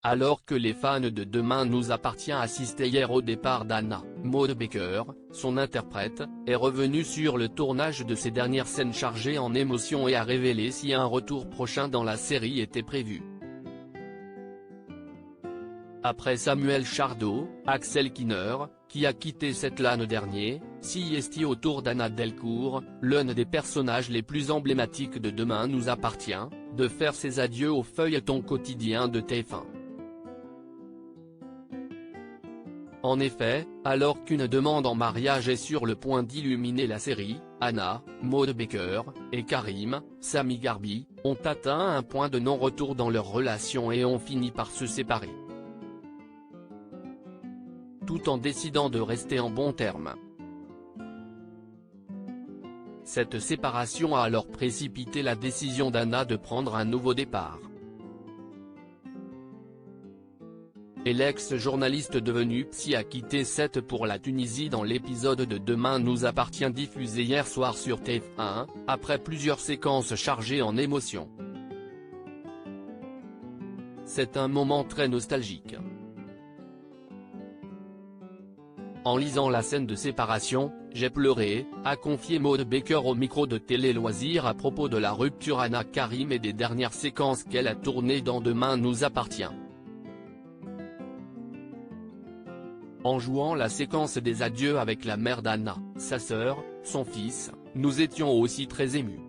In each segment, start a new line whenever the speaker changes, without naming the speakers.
Alors que les fans de Demain nous appartient assistaient hier au départ d'Anna, Maud Baker, son interprète, est revenue sur le tournage de ses dernières scènes chargées en émotions et a révélé si un retour prochain dans la série était prévu. Après Samuel Chardot, Axel Kinner, qui a quitté cette l'année dernier, s'y est autour d'Anna Delcourt, l'un des personnages les plus emblématiques de Demain nous appartient, de faire ses adieux au feuilleton quotidien de TF1. En effet, alors qu'une demande en mariage est sur le point d'illuminer la série, Anna, Maud Baker, et Karim, Sami Garbi, ont atteint un point de non-retour dans leur relation et ont fini par se séparer. Tout en décidant de rester en bons termes. Cette séparation a alors précipité la décision d'Anna de prendre un nouveau départ. Et l'ex-journaliste devenue psy a quitté Set pour la Tunisie dans l'épisode de Demain nous appartient diffusé hier soir sur TF1, après plusieurs séquences chargées en émotions. C'est un moment très nostalgique. En lisant la scène de séparation, j'ai pleuré, a confié Maud Baker au micro de Télé Loisirs à propos de la rupture Anna Karim et des dernières séquences qu'elle a tournées dans Demain nous appartient. En jouant la séquence des adieux avec la mère d'Anna, sa sœur, son fils, nous étions aussi très émus.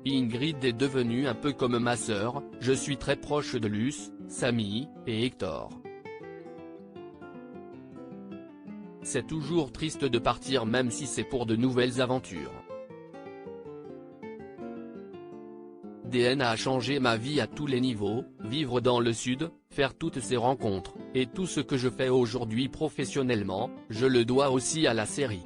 Ingrid est devenue un peu comme ma sœur, je suis très proche de Luce, Samy, et Hector. C'est toujours triste de partir même si c'est pour de nouvelles aventures. DN a changé ma vie à tous les niveaux, vivre dans le sud, faire toutes ces rencontres, et tout ce que je fais aujourd'hui professionnellement, je le dois aussi à la série.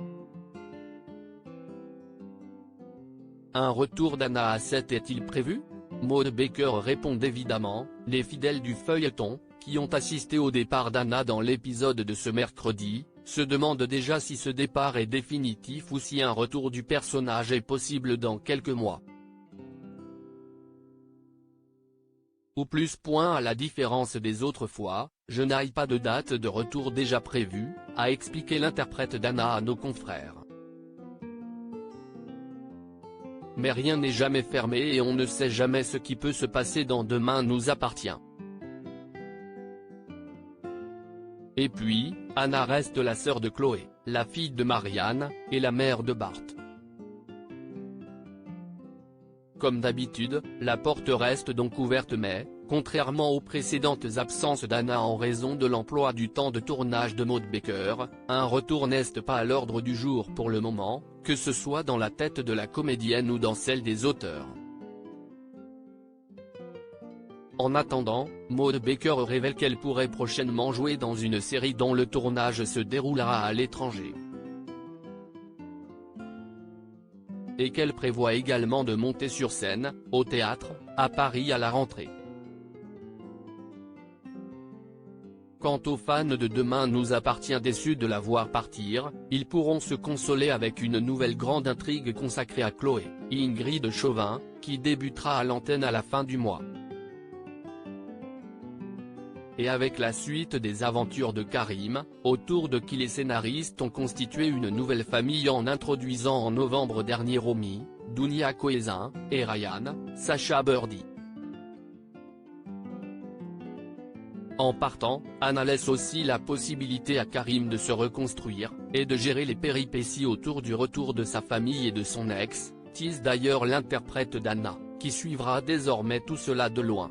Un retour d'Anna à Set est-il prévu? Maud Baker répond évidemment, les fidèles du feuilleton, qui ont assisté au départ d'Anna dans l'épisode de ce mercredi, se demandent déjà si ce départ est définitif ou si un retour du personnage est possible dans quelques mois. Ou plus point à la différence des autres fois, je n'ai pas de date de retour déjà prévue, a expliqué l'interprète d'Anna à nos confrères. Mais rien n'est jamais fermé et on ne sait jamais ce qui peut se passer dans Demain nous appartient. Et puis, Anna reste la sœur de Chloé, la fille de Marianne, et la mère de Bart. Comme d'habitude, la porte reste donc ouverte mais, contrairement aux précédentes absences d'Anna en raison de l'emploi du temps de tournage de Maud Baker, un retour n'est pas à l'ordre du jour pour le moment, que ce soit dans la tête de la comédienne ou dans celle des auteurs. En attendant, Maud Baker révèle qu'elle pourrait prochainement jouer dans une série dont le tournage se déroulera à l'étranger. Et qu'elle prévoit également de monter sur scène, au théâtre, à Paris à la rentrée. Quant aux fans de Demain nous appartient déçus de la voir partir, ils pourront se consoler avec une nouvelle grande intrigue consacrée à Chloé, Ingrid Chauvin, qui débutera à l'antenne à la fin du mois. Et avec la suite des aventures de Karim, autour de qui les scénaristes ont constitué une nouvelle famille en introduisant en novembre dernier Romy, Dounia Cohézin, et Ryan, Sacha Birdie. En partant, Anna laisse aussi la possibilité à Karim de se reconstruire, et de gérer les péripéties autour du retour de sa famille et de son ex, tease d'ailleurs l'interprète d'Anna, qui suivra désormais tout cela de loin.